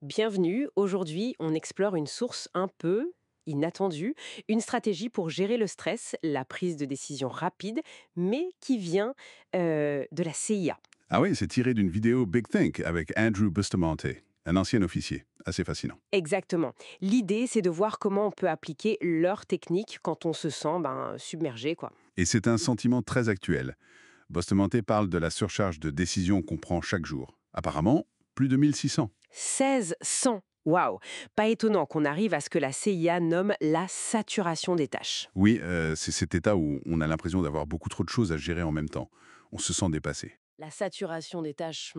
Bienvenue, aujourd'hui on explore une source un peu inattendue, une stratégie pour gérer le stress, la prise de décision rapide, mais qui vient de la CIA. Ah oui, c'est tiré d'une vidéo Big Think avec Andrew Bustamante, un ancien officier. Assez fascinant. Exactement. L'idée c'est de voir comment on peut appliquer leur technique quand on se sent submergé, quoi. Et c'est un sentiment très actuel. Bustamante parle de la surcharge de décisions qu'on prend chaque jour. Apparemment, plus de 1600. 1600. Waouh. Pas étonnant qu'on arrive à ce que la CIA nomme la saturation des tâches. Oui, c'est cet état où on a l'impression d'avoir beaucoup trop de choses à gérer en même temps. On se sent dépassé. La saturation des tâches,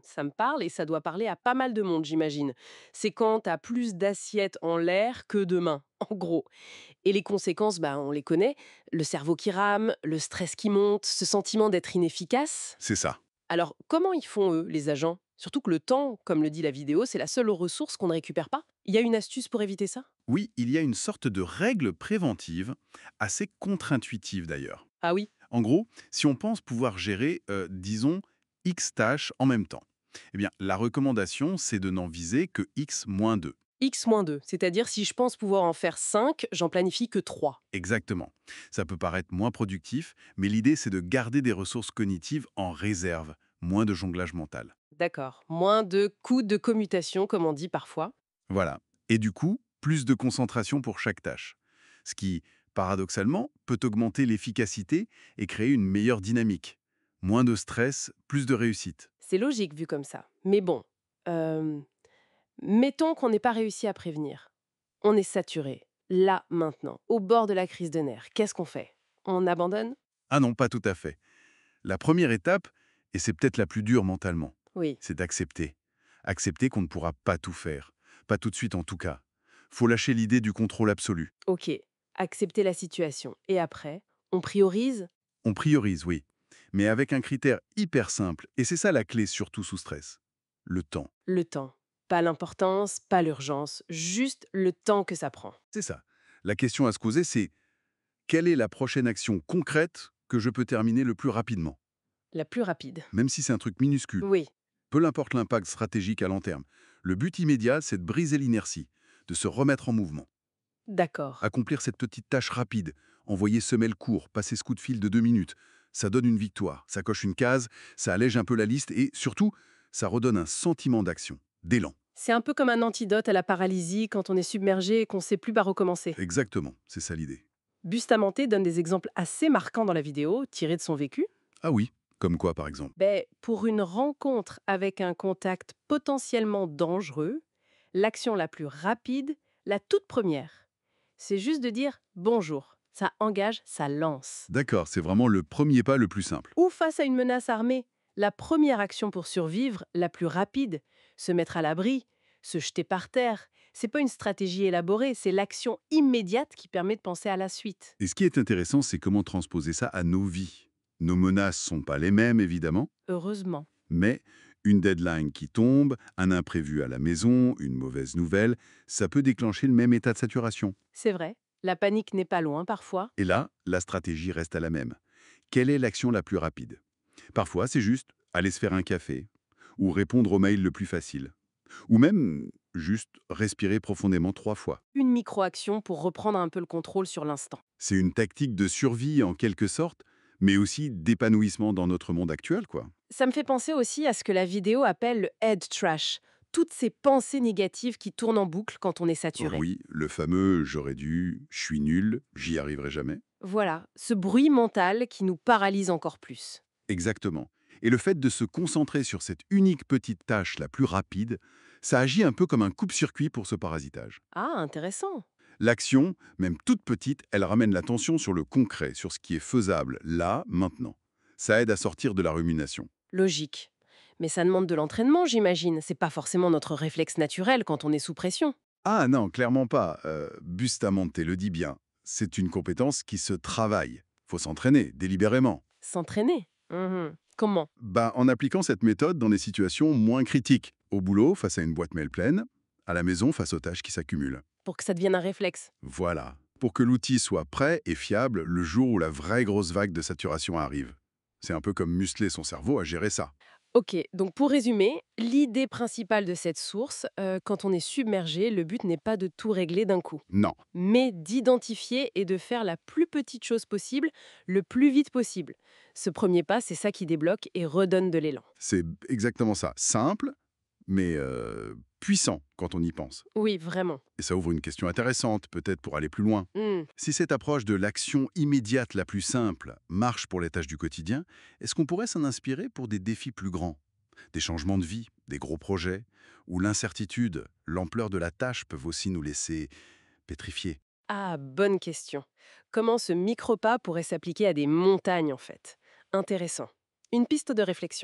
ça me parle et ça doit parler à pas mal de monde, j'imagine. C'est quand t'as plus d'assiettes en l'air que de mains, en gros. Et les conséquences, on les connaît. Le cerveau qui rame, le stress qui monte, ce sentiment d'être inefficace. C'est ça. Alors, comment ils font, eux, les agents? Surtout que le temps, comme le dit la vidéo, c'est la seule ressource qu'on ne récupère pas. Il y a une astuce pour éviter ça? Oui, il y a une sorte de règle préventive, assez contre-intuitive d'ailleurs. Ah oui. En gros, si on pense pouvoir gérer, disons, X tâches en même temps, eh bien, la recommandation, c'est de n'en viser que X moins 2. X-2, c'est-à-dire si je pense pouvoir en faire 5, j'en planifie que 3. Exactement. Ça peut paraître moins productif, mais l'idée, c'est de garder des ressources cognitives en réserve, moins de jonglage mental. D'accord. Moins de coûts de commutation, comme on dit parfois. Voilà. Et du coup, plus de concentration pour chaque tâche. Ce qui, paradoxalement, peut augmenter l'efficacité et créer une meilleure dynamique. Moins de stress, plus de réussite. C'est logique vu comme ça. Mais bon, euh, mettons qu'on n'ait pas réussi à prévenir. On est saturé. Là, maintenant, au bord de la crise de nerfs. Qu'est-ce qu'on fait? On abandonne? Ah non, pas tout à fait. La première étape, et c'est peut-être la plus dure mentalement, Oui. c'est d'accepter. Accepter qu'on ne pourra pas tout faire. Pas tout de suite en tout cas. Faut lâcher l'idée du contrôle absolu. Ok. Accepter la situation. Et après, on priorise? On priorise, oui, mais avec un critère hyper simple, et c'est ça la clé surtout sous stress. Le temps. Le temps. Pas l'importance, pas l'urgence, juste le temps que ça prend. C'est ça. La question à se poser, c'est quelle est la prochaine action concrète que je peux terminer le plus rapidement? La plus rapide. Même si c'est un truc minuscule. Oui. Peu importe l'impact stratégique à long terme. Le but immédiat, c'est de briser l'inertie, de se remettre en mouvement. D'accord. Accomplir cette petite tâche rapide, envoyer semelle court, passer ce coup de fil de 2 minutes, ça donne une victoire, ça coche une case, ça allège un peu la liste et surtout, ça redonne un sentiment d'action, d'élan. C'est un peu comme un antidote à la paralysie quand on est submergé et qu'on ne sait plus par recommencer. Exactement, c'est ça l'idée. Bustamante donne des exemples assez marquants dans la vidéo, tirés de son vécu. Ah oui, comme quoi par exemple? Pour une rencontre avec un contact potentiellement dangereux, l'action la plus rapide, la toute première, c'est juste de dire bonjour. Ça engage, ça lance. D'accord, c'est vraiment le premier pas le plus simple. Ou face à une menace armée, la première action pour survivre, la plus rapide, se mettre à l'abri, se jeter par terre, c'est pas une stratégie élaborée, c'est l'action immédiate qui permet de penser à la suite. Et ce qui est intéressant, c'est comment transposer ça à nos vies. Nos menaces sont pas les mêmes, évidemment, Heureusement. mais une deadline qui tombe, un imprévu à la maison, une mauvaise nouvelle, ça peut déclencher le même état de saturation. C'est vrai, la panique n'est pas loin parfois. Et là, la stratégie reste à la même. Quelle est l'action la plus rapide? Parfois, c'est juste aller se faire un café, ou répondre au mail le plus facile, ou même juste respirer profondément 3 fois. Une micro-action pour reprendre un peu le contrôle sur l'instant. C'est une tactique de survie en quelque sorte, mais aussi d'épanouissement dans notre monde actuel, quoi. Ça me fait penser aussi à ce que la vidéo appelle le head trash, toutes ces pensées négatives qui tournent en boucle quand on est saturé. Oui, le fameux «j'aurais dû», «je suis nul», «j'y arriverai jamais». Voilà, ce bruit mental qui nous paralyse encore plus. Exactement. Et le fait de se concentrer sur cette unique petite tâche la plus rapide, ça agit un peu comme un coupe-circuit pour ce parasitage. Ah, intéressant. L'action, même toute petite, elle ramène l'attention sur le concret, sur ce qui est faisable, là, maintenant. Ça aide à sortir de la rumination. Logique. Mais ça demande de l'entraînement, j'imagine. C'est pas forcément notre réflexe naturel quand on est sous pression. Ah non, clairement pas. Bustamante le dit bien. C'est une compétence qui se travaille. Faut s'entraîner, délibérément. S'entraîner. Comment? En appliquant cette méthode dans des situations moins critiques. Au boulot, face à une boîte mail pleine. À la maison, face aux tâches qui s'accumulent. Pour que ça devienne un réflexe. Voilà. Pour que l'outil soit prêt et fiable le jour où la vraie grosse vague de saturation arrive. C'est un peu comme muscler son cerveau à gérer ça. Ok, donc pour résumer, l'idée principale de cette source, quand on est submergé, le but n'est pas de tout régler d'un coup, Non, mais d'identifier et de faire la plus petite chose possible, le plus vite possible. Ce premier pas, c'est ça qui débloque et redonne de l'élan. c'est exactement ça. Simple, mais puissant quand on y pense. Oui, vraiment. Et ça ouvre une question intéressante, peut-être pour aller plus loin. Hmm. Si cette approche de l'action immédiate la plus simple marche pour les tâches du quotidien, est-ce qu'on pourrait s'en inspirer pour des défis plus grands? Des changements de vie, des gros projets, où l'incertitude, l'ampleur de la tâche peuvent aussi nous laisser pétrifiés. Ah, bonne question. Comment ce micro-pas pourrait s'appliquer à des montagnes, en fait? Intéressant. Une piste de réflexion.